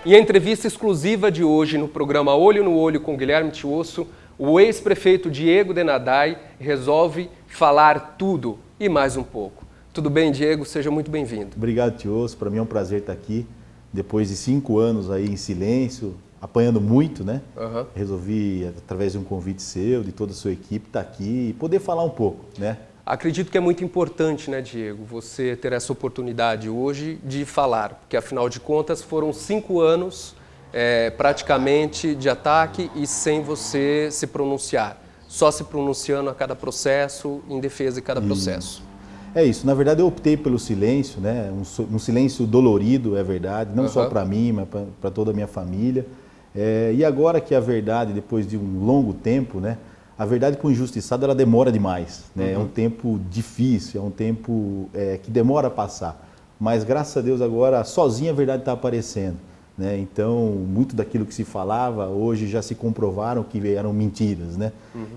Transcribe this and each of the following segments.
E a entrevista exclusiva de hoje no programa Olho no Olho com Guilherme Tiosso, o ex-prefeito Diego Denadai resolve falar tudo e mais um pouco. Tudo bem, Diego? Seja muito bem-vindo. Obrigado, Tiosso. Para mim é um prazer estar aqui, depois de 5 anos aí em silêncio, apanhando muito, né? Resolvi, através de um convite seu, de toda a sua equipe, estar aqui e poder falar um pouco, né? Acredito que é muito importante, né, Diego, você ter essa oportunidade hoje de falar, porque afinal de contas foram 5 anos praticamente de ataque e sem você se pronunciar, só se pronunciando a cada processo, em defesa de cada processo. É isso, na verdade eu optei pelo silêncio, né? Um silêncio dolorido, é verdade, não só para mim, mas para toda a minha família. E agora que a verdade, depois de um longo tempo, né? A verdade com o injustiçado, ela demora demais, né? É um tempo difícil, é um tempo que demora a passar. Mas graças a Deus agora, sozinha a verdade está aparecendo, né? Então, muito daquilo que se falava, hoje já se comprovaram que eram mentiras, né?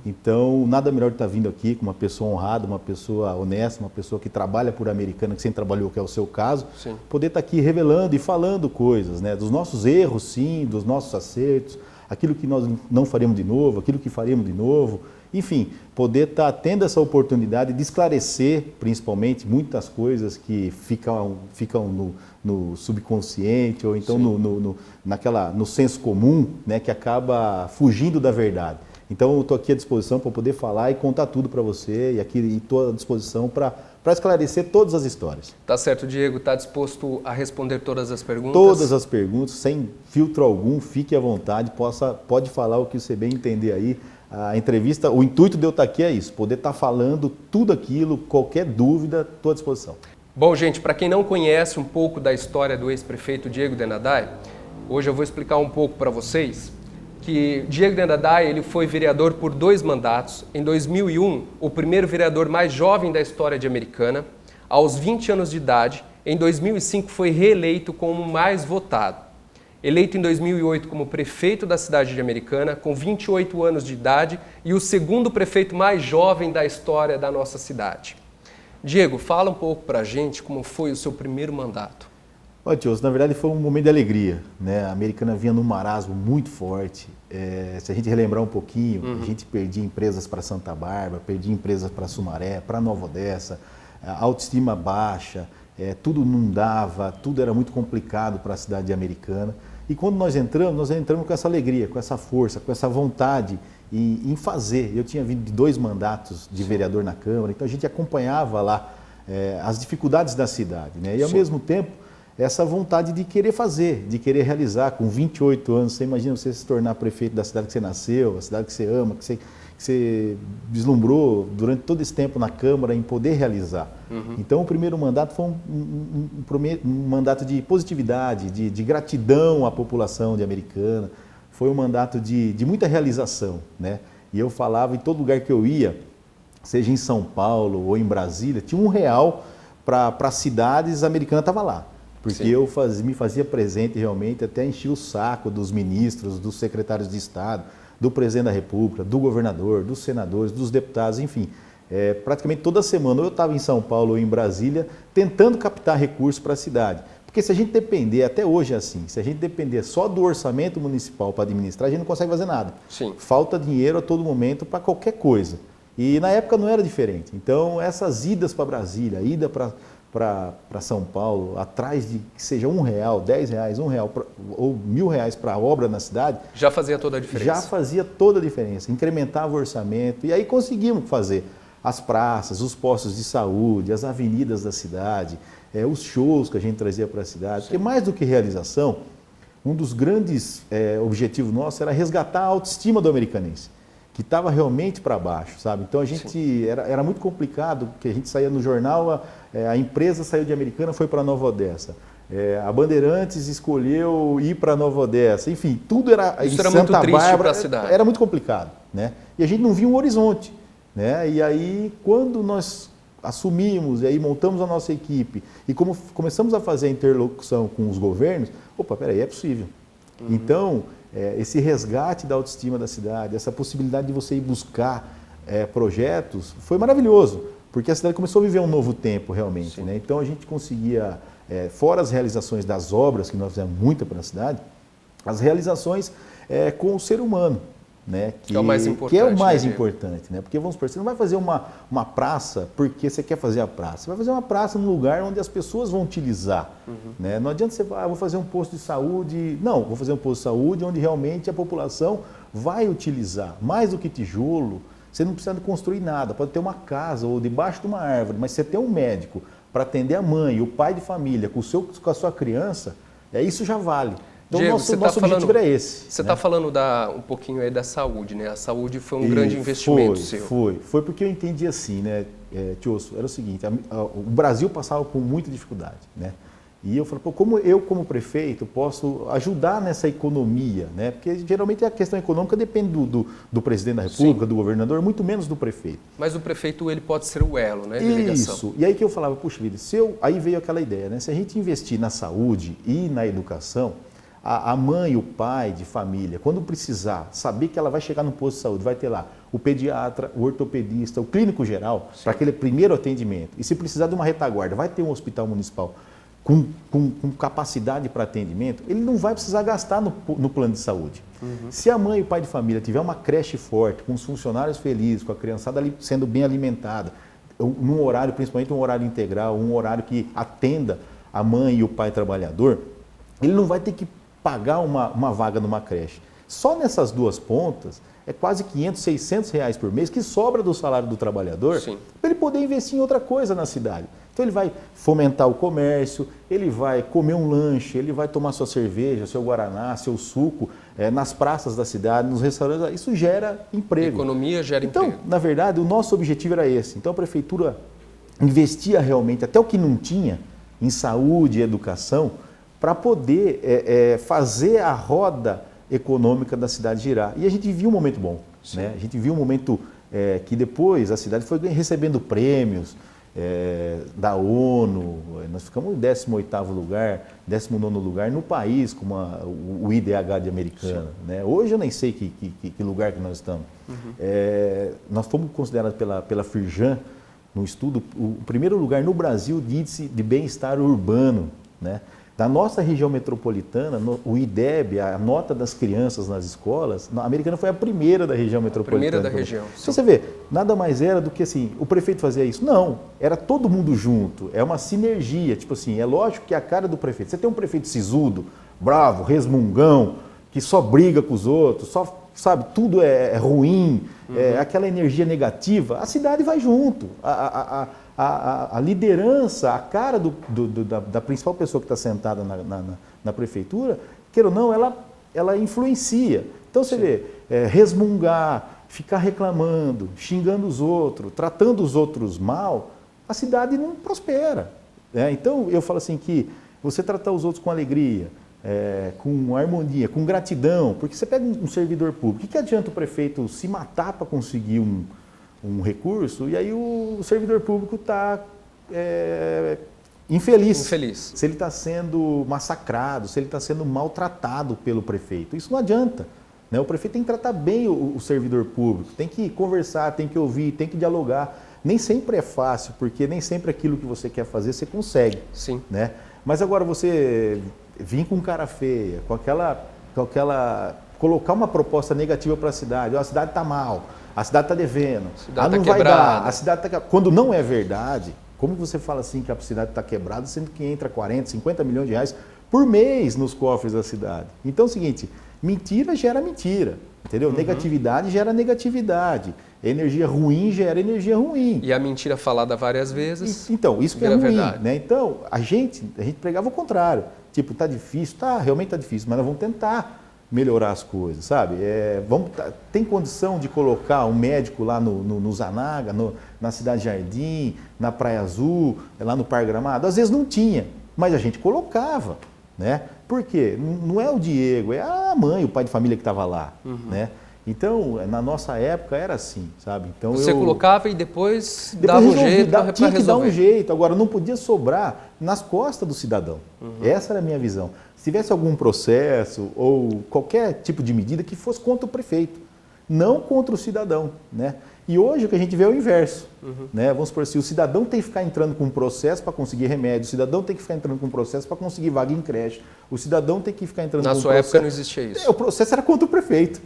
Então, nada melhor de estar vindo aqui com uma pessoa honrada, uma pessoa honesta, uma pessoa que trabalha por Americana, que sempre trabalhou, que é o seu caso, poder estar aqui revelando e falando coisas, né? Dos nossos erros, sim, dos nossos acertos, aquilo que nós não faremos de novo, aquilo que faremos de novo, enfim, poder estar tendo essa oportunidade de esclarecer, principalmente, muitas coisas que ficam no subconsciente ou então no senso comum, né, que acaba fugindo da verdade. Então, eu estou aqui à disposição para poder falar e contar tudo para você e estou à disposição para esclarecer todas as histórias. Tá certo, Diego. Está disposto a responder todas as perguntas? Todas as perguntas, sem filtro algum, fique à vontade, pode falar o que você bem entender aí. A entrevista, o intuito de eu estar aqui é isso, poder estar falando tudo aquilo, qualquer dúvida, estou à disposição. Bom, gente, para quem não conhece um pouco da história do ex-prefeito Diego Denadai, hoje eu vou explicar um pouco para vocês que Diego Denadai ele foi vereador por 2 mandatos. Em 2001, o primeiro vereador mais jovem da história de Americana. Aos 20 anos de idade, em 2005 foi reeleito como o mais votado. Eleito em 2008 como prefeito da cidade de Americana, com 28 anos de idade e o segundo prefeito mais jovem da história da nossa cidade. Diego, fala um pouco para a gente como foi o seu primeiro mandato. Olha, Tiosso, na verdade foi um momento de alegria, né? A Americana vinha num marasmo muito forte. Se a gente relembrar um pouquinho, a gente perdia empresas para Santa Bárbara, perdia empresas para Sumaré, para Nova Odessa, autoestima baixa, tudo não dava, tudo era muito complicado para a cidade Americana. E quando nós entramos com essa alegria, com essa força, com essa vontade em fazer. Eu tinha vindo de 2 mandatos de vereador na Câmara, então a gente acompanhava lá as dificuldades da cidade, né? E ao mesmo tempo, essa vontade de querer fazer, de querer realizar. Com 28 anos, você imagina você se tornar prefeito da cidade que você nasceu, a cidade que você ama, que você vislumbrou durante todo esse tempo na Câmara em poder realizar. Então, o primeiro mandato foi um mandato de positividade, de gratidão à população de Americana. Foi um mandato de muita realização, né? E eu falava em todo lugar que eu ia, seja em São Paulo ou em Brasília, tinha R$1 para as cidades, a Americana estava lá. Porque eu me fazia presente realmente, até enchia o saco dos ministros, dos secretários de Estado, do presidente da República, do governador, dos senadores, dos deputados, enfim. Praticamente toda semana eu estava em São Paulo ou em Brasília tentando captar recursos para a cidade. Porque se a gente depender, até hoje é assim, se a gente depender só do orçamento municipal para administrar, a gente não consegue fazer nada. Falta dinheiro a todo momento para qualquer coisa. E na época não era diferente. Então essas idas para Brasília, ida para São Paulo, atrás de que seja R$1, R$10, R$1 ou R$1.000 para a obra na cidade... Já fazia toda a diferença. Já fazia toda a diferença, incrementava o orçamento e aí conseguimos fazer as praças, os postos de saúde, as avenidas da cidade, os shows que a gente trazia para a cidade. Porque mais do que realização, um dos grandes objetivos nossos era resgatar a autoestima do americanense, que estava realmente para baixo, sabe? Então a gente era muito complicado, porque a gente saía no jornal, a empresa saiu de Americana, foi para Nova Odessa. A Bandeirantes escolheu ir para Nova Odessa. Enfim, tudo era em Santa muito triste Bárbara, a cidade. Era muito complicado, né? E a gente não via um horizonte, né? E aí quando nós assumimos e aí montamos a nossa equipe e como começamos a fazer a interlocução com os governos, opa, peraí, é possível. Então esse resgate da autoestima da cidade, essa possibilidade de você ir buscar projetos, foi maravilhoso, porque a cidade começou a viver um novo tempo realmente, né? Então a gente conseguia, fora as realizações das obras, que nós fizemos muita para a cidade, as realizações com o ser humano. Né? Que é o mais importante. Que é o mais importante, né? Porque vamos supor, você não vai fazer uma praça porque você quer fazer a praça. Você vai fazer uma praça num lugar onde as pessoas vão utilizar. Né? Não adianta você falar, vou fazer um posto de saúde. Não, vou fazer um posto de saúde onde realmente a população vai utilizar. Mais do que tijolo, você não precisa construir nada. Pode ter uma casa ou debaixo de uma árvore, mas você ter um médico para atender a mãe, o pai de família, com a sua criança, isso já vale. Então, Diego, nosso objetivo era esse. Você está falando um pouquinho aí da saúde, né? A saúde foi um grande investimento seu. Foi porque eu entendi assim, né, Tiosso, era o seguinte, o Brasil passava por muita dificuldade, né? E eu falei, como eu, como prefeito, posso ajudar nessa economia, né? Porque geralmente a questão econômica depende do presidente da República, do governador, muito menos do prefeito. Mas o prefeito, ele pode ser o elo, né, de ligação. Isso. E aí que eu falava, puxa vida, aí veio aquela ideia, né? Se a gente investir na saúde e na educação, a mãe, o pai de família, quando precisar, saber que ela vai chegar no posto de saúde, vai ter lá o pediatra, o ortopedista, o clínico geral, para aquele primeiro atendimento. E se precisar de uma retaguarda, vai ter um hospital municipal com capacidade para atendimento, ele não vai precisar gastar no plano de saúde. Se a mãe e o pai de família tiver uma creche forte, com os funcionários felizes, com a criançada ali sendo bem alimentada, num horário, principalmente um horário integral, um horário que atenda a mãe e o pai trabalhador, ele não vai ter que pagar uma vaga numa creche. Só nessas duas pontas, é quase 500, 600 reais por mês que sobra do salário do trabalhador para ele poder investir em outra coisa na cidade. Então ele vai fomentar o comércio, ele vai comer um lanche, ele vai tomar sua cerveja, seu guaraná, seu suco, nas praças da cidade, nos restaurantes. Isso gera emprego. Economia gera emprego. Então, na verdade, o nosso objetivo era esse. Então a prefeitura investia realmente, até o que não tinha, em saúde e educação, para poder fazer a roda econômica da cidade girar. E a gente viu um momento bom, né? A gente viu um momento que depois a cidade foi recebendo prêmios da ONU, nós ficamos em 18º lugar, 19º lugar no país com o IDH de Americana. Né? Hoje eu nem sei que lugar que nós estamos. Nós fomos considerados pela Firjan, no estudo, o primeiro lugar no Brasil de índice de bem-estar urbano, né? Da nossa região metropolitana, o IDEB, a nota das crianças nas escolas, a Americana foi a primeira da região metropolitana. Primeira da região. Então você vê, nada mais era do que assim, o prefeito fazia isso. Não, era todo mundo junto, é uma sinergia. Tipo assim, é lógico que é a cara do prefeito. Você tem um prefeito sisudo, bravo, resmungão, que só briga com os outros, só, sabe, tudo é ruim, aquela energia negativa, a cidade vai junto. A liderança, a cara da principal pessoa que está sentada na prefeitura, queira ou não, ela influencia. Então você vê, resmungar, ficar reclamando, xingando os outros, tratando os outros mal, a cidade não prospera. Então eu falo assim que você tratar os outros com alegria, com harmonia, com gratidão, porque você pega um servidor público, o que adianta o prefeito se matar para conseguir um recurso, e aí o servidor público está infeliz. Se ele está sendo massacrado, se ele está sendo maltratado pelo prefeito. Isso não adianta. Né? O prefeito tem que tratar bem o servidor público, tem que conversar, tem que ouvir, tem que dialogar. Nem sempre é fácil, porque nem sempre aquilo que você quer fazer você consegue. Sim. Né? Mas agora você vir com cara feia, com aquela colocar uma proposta negativa para a cidade está mal, a cidade está devendo, não vai dar, a cidade está... Quando não é verdade, como você fala assim que a cidade está quebrada, sendo que entra 40, 50 milhões de reais por mês nos cofres da cidade? Então é o seguinte, mentira gera mentira, entendeu? Negatividade gera negatividade, energia ruim gera energia ruim. E a mentira falada várias vezes... Então, isso que é ruim, né? Então, a gente pregava o contrário, tipo, tá difícil, realmente tá difícil, mas nós vamos tentar melhorar as coisas, sabe? Tem condição de colocar um médico lá no Zanaga, na Cidade Jardim, na Praia Azul, lá no Parque Gramado? Às vezes não tinha, mas a gente colocava, né? Por quê? Não é o Diego, é a mãe, o pai de família que estava lá, né? Então, na nossa época era assim, sabe? Então, você colocava e depois dava um jeito para resolver. Tinha que dar um jeito, agora não podia sobrar nas costas do cidadão. Essa era a minha visão. Se tivesse algum processo ou qualquer tipo de medida que fosse contra o prefeito. não contra o cidadão, né? E hoje o que a gente vê é o inverso, né? Vamos supor assim, o cidadão tem que ficar entrando com um processo para conseguir remédio, o cidadão tem que ficar entrando com um processo para conseguir vaga em creche, o cidadão tem que ficar entrando com um processo... Na sua época não existia isso? O processo era contra o prefeito,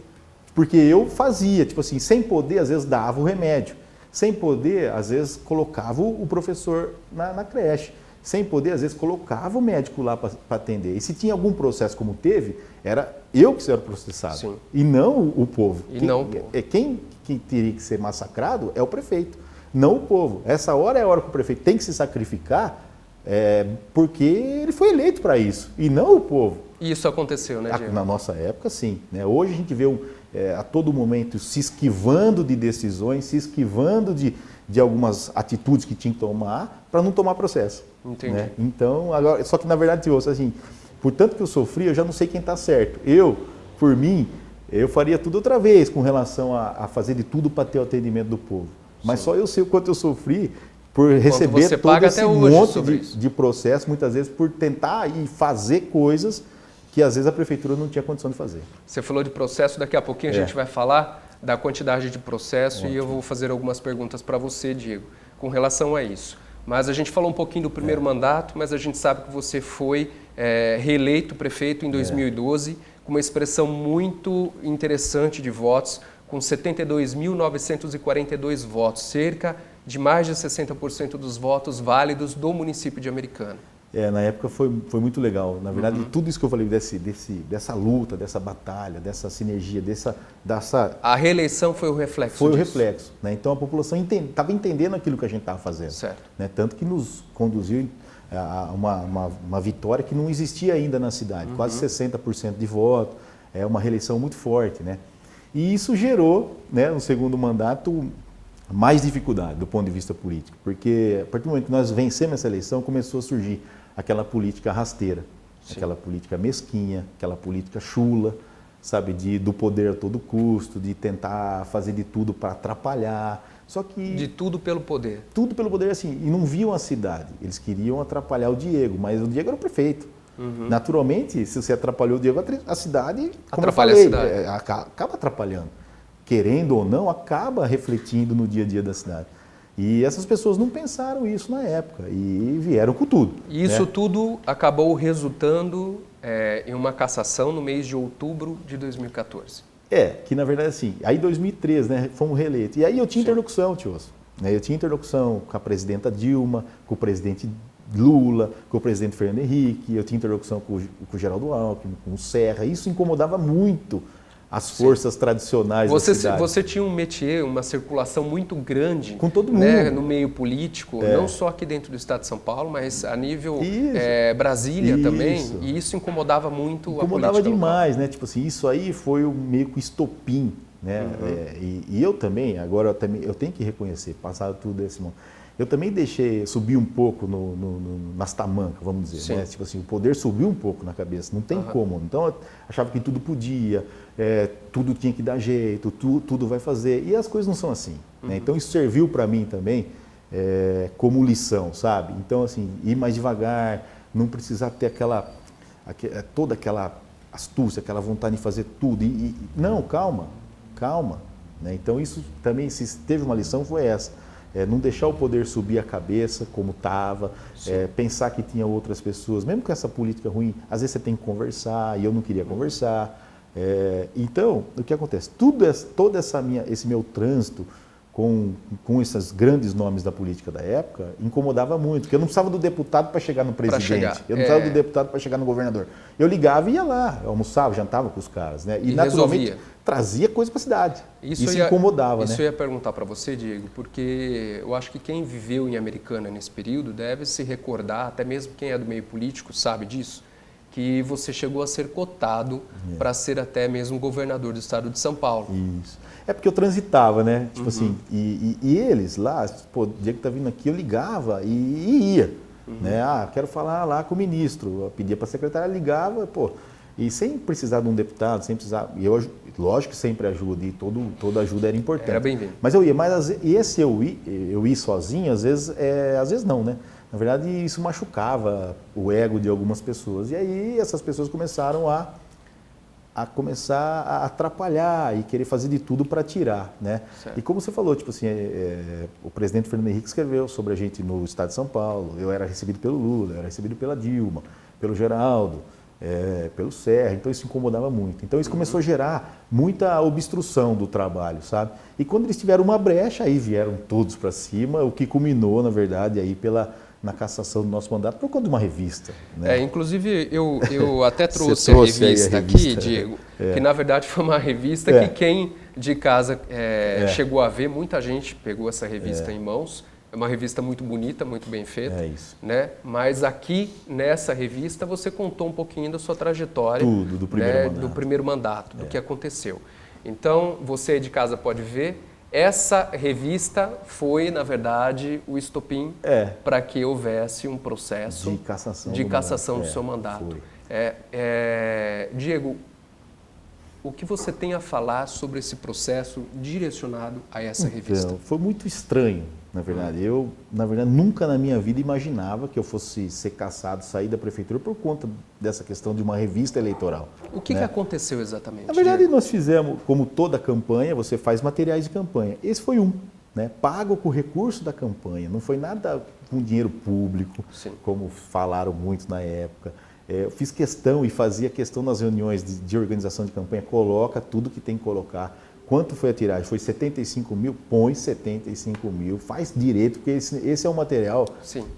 porque eu fazia, tipo assim, sem poder, às vezes dava o remédio, sem poder, às vezes colocava o professor na creche, sem poder, às vezes colocava o médico lá para atender. E se tinha algum processo como teve, era eu que era processado, Sim. E não o povo. Quem teria que ser massacrado é o prefeito, não o povo. Essa hora é a hora que o prefeito tem que se sacrificar, porque ele foi eleito para isso, e não o povo. E isso aconteceu, né, Diego? Na nossa época, sim, né? Hoje a gente vê a todo momento se esquivando de decisões, se esquivando de algumas atitudes que tinha que tomar para não tomar processo. Entendi. Né? Então, agora, só que na verdade, assim, por tanto que eu sofri, eu já não sei quem está certo. Eu, por mim, eu faria tudo outra vez com relação a fazer de tudo para ter o atendimento do povo. Mas só eu sei o quanto eu sofri por receber todo esse monte de processo, muitas vezes por tentar e fazer coisas que às vezes a prefeitura não tinha condição de fazer. Você falou de processo, daqui a pouquinho a gente vai falar da quantidade de processo. Ótimo. E eu vou fazer algumas perguntas para você, Diego, com relação a isso. Mas a gente falou um pouquinho do primeiro mandato, mas a gente sabe que você foi reeleito prefeito em 2012, com uma expressão muito interessante de votos, com 72.942 votos, cerca de mais de 60% dos votos válidos do município de Americana. Na época foi muito legal. Na verdade, tudo isso que eu falei dessa luta, dessa batalha, dessa sinergia, A reeleição foi o reflexo Foi disso. O reflexo. Né? Então, a população estava entendendo aquilo que a gente estava fazendo. Certo. Né? Tanto que nos conduziu a uma vitória que não existia ainda na cidade. Quase 60% de voto. É uma reeleição muito forte. Né? E isso gerou, né, no segundo mandato, mais dificuldade do ponto de vista político. Porque, a partir do momento que nós vencemos essa eleição, começou a surgir aquela política rasteira, Sim. aquela política mesquinha, aquela política chula, sabe, do poder a todo custo, de tentar fazer de tudo para atrapalhar. Só que... De tudo pelo poder. Tudo pelo poder, assim, e não viam a cidade. Eles queriam atrapalhar o Diego, mas o Diego era o prefeito. Naturalmente, se você atrapalhou o Diego, a cidade, como atrapalha eu falei, a cidade. Acaba atrapalhando. Querendo ou não, acaba refletindo no dia a dia da cidade. E essas pessoas não pensaram isso na época e vieram com tudo. E isso tudo acabou resultando em uma cassação no mês de outubro de 2014. Que na verdade assim, aí em 2013, né, fomos reeleitos. E aí eu tinha interlocução, tio Osso. Eu tinha interlocução com a presidenta Dilma, com o presidente Lula, com o presidente Fernando Henrique, eu tinha interlocução com o Geraldo Alckmin, com o Serra. Isso incomodava muito as forças tradicionais da cidade. Você tinha um métier, uma circulação muito grande com todo mundo, né, no meio político, não só aqui dentro do estado de São Paulo, mas a nível Brasília também, e isso incomodava muito a política. Incomodava demais, né? Tipo assim, isso aí foi meio que o estopim, né? E eu também, agora eu tenho que reconhecer, passado tudo esse momento, eu também deixei subir um pouco nas tamancas, vamos dizer, né? Tipo assim, o poder subiu um pouco na cabeça, não tem como. Então eu achava que tudo podia, tudo tinha que dar jeito, tudo vai fazer. E as coisas não são assim. Né? Então isso serviu para mim também como lição, sabe? Então assim, ir mais devagar, não precisar ter toda aquela astúcia, aquela vontade de fazer tudo. Não, calma. Né? Então isso também, se teve uma lição, foi essa. Não deixar o poder subir a cabeça como estava, pensar que tinha outras pessoas, mesmo com essa política ruim, às vezes você tem que conversar, e eu não queria conversar. Então, o que acontece? Todo esse meu trânsito com esses grandes nomes da política da época incomodava muito, porque eu não precisava do deputado para chegar no presidente, eu não precisava do deputado para chegar no governador. Eu ligava e ia lá, eu almoçava, jantava com os caras, né? E naturalmente resolvia. Trazia coisa para a cidade. Isso incomodava, Isso né? eu ia perguntar para você, Diego, porque eu acho que quem viveu em Americana nesse período deve se recordar, até mesmo quem é do meio político sabe disso, que você chegou a ser cotado para ser até mesmo governador do estado de São Paulo. Isso. É porque eu transitava, né? Tipo assim, e eles lá, pô, o Diego tá vindo aqui, eu ligava e ia. Né? Quero falar lá com o ministro. Eu pedia para a secretária, ligava, pô. E sem precisar de um deputado, sem precisar. E eu, lógico que sempre ajuda, e toda ajuda era importante. Era bem-vindo. Mas eu ia, eu ir sozinho, às vezes não, né? Na verdade, isso machucava o ego de algumas pessoas. E aí essas pessoas começaram a a começar a atrapalhar e querer fazer de tudo para tirar, né? Certo. E como você falou, tipo assim, o presidente Fernando Henrique escreveu sobre a gente no estado de São Paulo, eu era recebido pelo Lula, eu era recebido pela Dilma, pelo Geraldo, pelo Serra, então isso incomodava muito. Então isso começou a gerar muita obstrução do trabalho, sabe? E quando eles tiveram uma brecha, aí vieram todos para cima, o que culminou, na verdade, aí na cassação do nosso mandato por conta de uma revista. Né? Inclusive, eu até trouxe a revista aqui, Diego, que na verdade foi uma revista que quem de casa chegou a ver, muita gente pegou essa revista em mãos. É uma revista muito bonita, muito bem feita. É isso. Né? Mas aqui, nessa revista, você contou um pouquinho da sua trajetória. Tudo, do primeiro mandato. Do primeiro mandato, do que aconteceu. Então, você de casa pode ver. Essa revista foi, na verdade, o estopim para que houvesse um processo de cassação do seu mandato. Diego, o que você tem a falar sobre esse processo direcionado a essa revista? Foi muito estranho, na verdade. Eu, nunca na minha vida imaginava que eu fosse ser cassado, sair da prefeitura por conta dessa questão de uma revista eleitoral. O que aconteceu exatamente? Na verdade, nós fizemos, como toda campanha, você faz materiais de campanha. Esse foi um, né? Pago com o recurso da campanha. Não foi nada com dinheiro público, como falaram muito na época. Eu fiz questão e fazia questão nas reuniões de organização de campanha, coloca tudo que tem que colocar. Quanto foi a tiragem? Foi 75 mil? Põe 75 mil, faz direito, porque esse é um material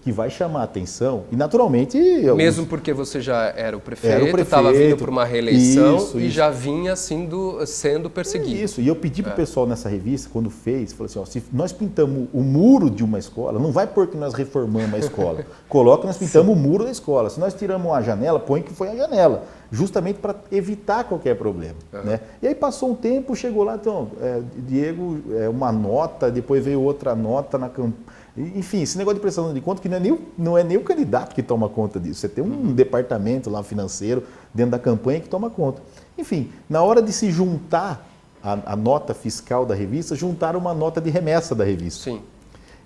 que vai chamar a atenção. E naturalmente... Mesmo porque você já era o prefeito, estava vindo para uma reeleição e já vinha sendo perseguido. Isso, e eu pedi para o pessoal nessa revista, quando fez, falou assim, ó, se nós pintamos o muro de uma escola, não vai pôr que nós reformamos a escola, coloca que nós pintamos o muro da escola. Se nós tiramos uma janela, põe que foi a janela. Justamente para evitar qualquer problema. Né? E aí passou um tempo, chegou lá, então, Diego, uma nota, depois veio outra nota na campanha. Enfim, esse negócio de prestação de conta que não é nem o candidato que toma conta disso. Você tem um departamento lá financeiro dentro da campanha que toma conta. Enfim, na hora de se juntar a nota fiscal da revista, juntaram uma nota de remessa da revista. Sim.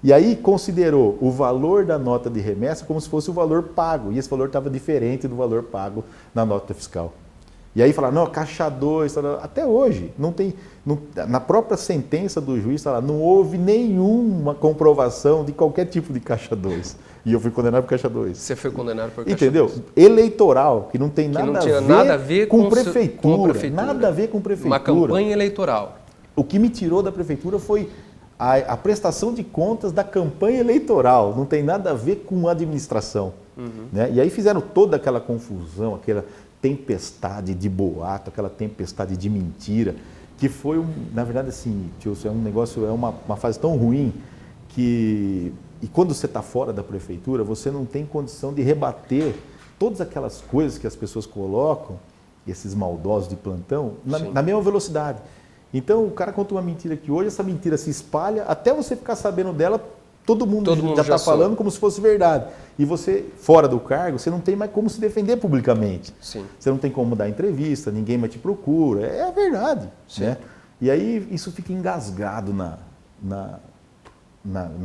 E aí considerou o valor da nota de remessa como se fosse o valor pago. E esse valor estava diferente do valor pago na nota fiscal. E aí falaram, não, caixa 2, até hoje, na própria sentença do juiz, não houve nenhuma comprovação de qualquer tipo de caixa 2. E eu fui condenado por caixa 2. Você foi condenado por caixa 2. Entendeu? Eleitoral, que não tem nada a ver com prefeitura. Nada a ver com prefeitura. Uma campanha eleitoral. O que me tirou da prefeitura foi a prestação de contas da campanha eleitoral, não tem nada a ver com administração. Né? E aí fizeram toda aquela confusão, aquela tempestade de boato, aquela tempestade de mentira, que foi, na verdade, assim, Tilson, é um negócio, é uma fase tão ruim que... E quando você está fora da prefeitura, você não tem condição de rebater todas aquelas coisas que as pessoas colocam, esses maldosos de plantão, na mesma velocidade. Então, o cara conta uma mentira que hoje, essa mentira se espalha, até você ficar sabendo dela, todo mundo já está falando como se fosse verdade. E você, fora do cargo, você não tem mais como se defender publicamente. Sim. Você não tem como dar entrevista, ninguém mais te procura, é a verdade. Né? E aí isso fica engasgado na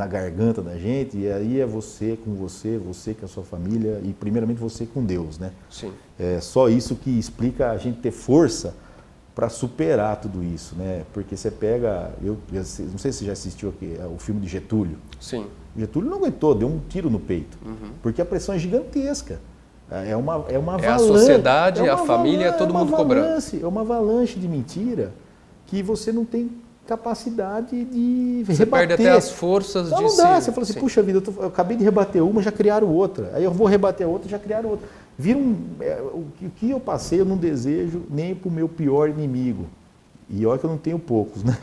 garganta da gente, e aí é você com a sua família, e primeiramente você com Deus. Né? Sim. É só isso que explica a gente ter força para superar tudo isso, né? Porque você pega, eu não sei se você já assistiu aqui, o filme de Getúlio. Sim. Getúlio não aguentou, deu um tiro no peito, porque a pressão é gigantesca. É uma avalanche. A sociedade, a família, todo mundo cobrando. É uma avalanche de mentira que você não tem capacidade de você rebater. Perde até as forças de não dá, você fala assim, puxa vida, eu acabei de rebater uma, já criaram outra. Aí eu vou rebater a outra, já criaram outra. O que eu passei, eu não desejo nem para o meu pior inimigo. E olha que eu não tenho poucos, né?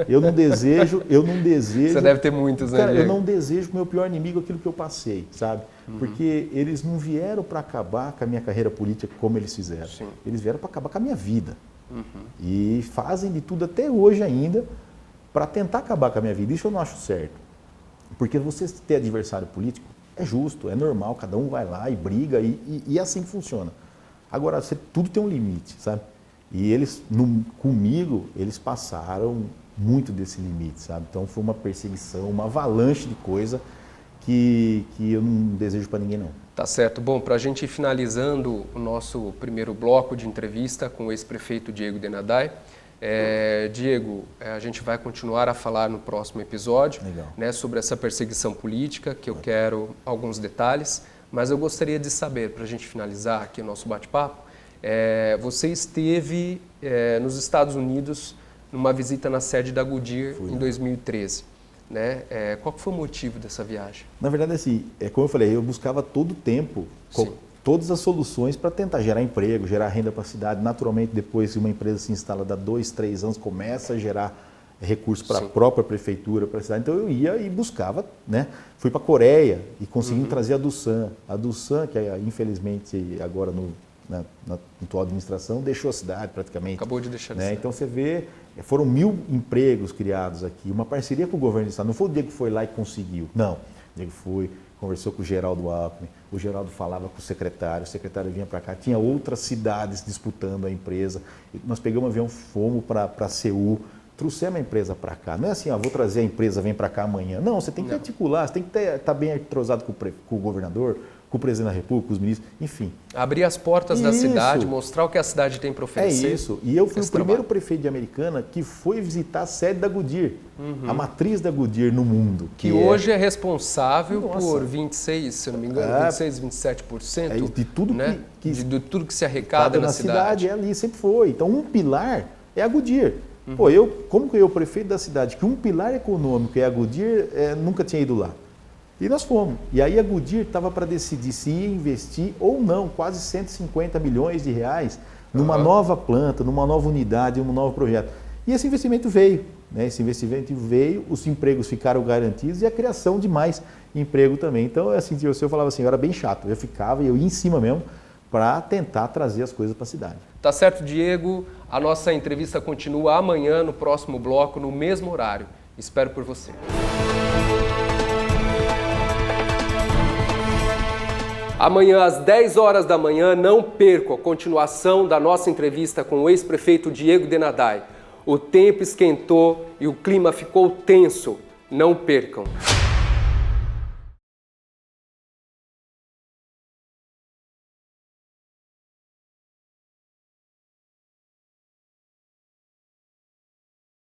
Eu não desejo... Você deve ter muitos, né, cara, Diego? eu não desejo para o meu pior inimigo aquilo que eu passei, sabe? Porque eles não vieram para acabar com a minha carreira política como eles fizeram. Sim. Eles vieram para acabar com a minha vida. E fazem de tudo até hoje ainda para tentar acabar com a minha vida. Isso eu não acho certo. Porque você ter adversário político é justo, é normal, cada um vai lá e briga e é assim que funciona. Agora, tudo tem um limite, sabe? E eles, comigo, eles passaram muito desse limite, sabe? Então foi uma perseguição, uma avalanche de coisa que eu não desejo para ninguém, não. Tá certo. Bom, para a gente ir finalizando o nosso primeiro bloco de entrevista com o ex-prefeito Diego Denadai, Diego, a gente vai continuar a falar no próximo episódio, né, sobre essa perseguição política, que eu quero alguns detalhes, mas eu gostaria de saber, para a gente finalizar aqui o nosso bate-papo, você esteve nos Estados Unidos numa visita na sede da Goodyear em 2013. Né? Qual foi o motivo dessa viagem? Na verdade, assim, como eu falei, eu buscava todo o tempo, todas as soluções para tentar gerar emprego, gerar renda para a cidade. Naturalmente, depois que uma empresa se instala, dá 2, 3 anos, começa a gerar recursos para a própria prefeitura, para a cidade. Então eu ia e buscava, né? Fui para a Coreia e consegui trazer a Doosan. A Doosan, que infelizmente agora na atual administração, deixou a cidade praticamente. Acabou de deixar a né? cidade. Então você vê, foram 1000 empregos criados aqui, uma parceria com o governo do estado. Não foi o Diego que foi lá e conseguiu, não. O Diego foi, conversou com o Geraldo Alckmin, o Geraldo falava com o secretário vinha para cá, tinha outras cidades disputando a empresa. Nós pegamos um avião, fomos para Seul, trouxemos a empresa para cá. Não é assim, vou trazer a empresa, vem para cá amanhã. Não, você tem que articular, você tem que estar bem entrosado com o governador, com o presidente da República, com os ministros, enfim. Abrir as portas da cidade, mostrar o que a cidade tem para oferecer. É isso. E eu fui o primeiro prefeito de Americana que foi visitar a sede da Goodyear, a matriz da Goodyear no mundo. Que hoje é responsável por 26, se eu não me engano, 26, 27% de tudo, né? de tudo que se arrecada na cidade. É ali, sempre foi. Então, um pilar é a Goodyear. Pô, como que eu, prefeito da cidade, que um pilar econômico é a Goodyear, nunca tinha ido lá. E nós fomos. E aí a Goodyear estava para decidir se ia investir ou não, quase 150 milhões de reais numa nova planta, numa nova unidade, num novo projeto. E esse investimento veio. Né? Esse investimento veio, os empregos ficaram garantidos e a criação de mais emprego também. Então, assim, eu falava assim, eu era bem chato. Eu ficava, eu ia em cima mesmo para tentar trazer as coisas para a cidade. Tá certo, Diego. A nossa entrevista continua amanhã, no próximo bloco, no mesmo horário. Espero por você. Amanhã, às 10 horas da manhã, não perca a continuação da nossa entrevista com o ex-prefeito Diego Denadai. O tempo esquentou e o clima ficou tenso. Não percam.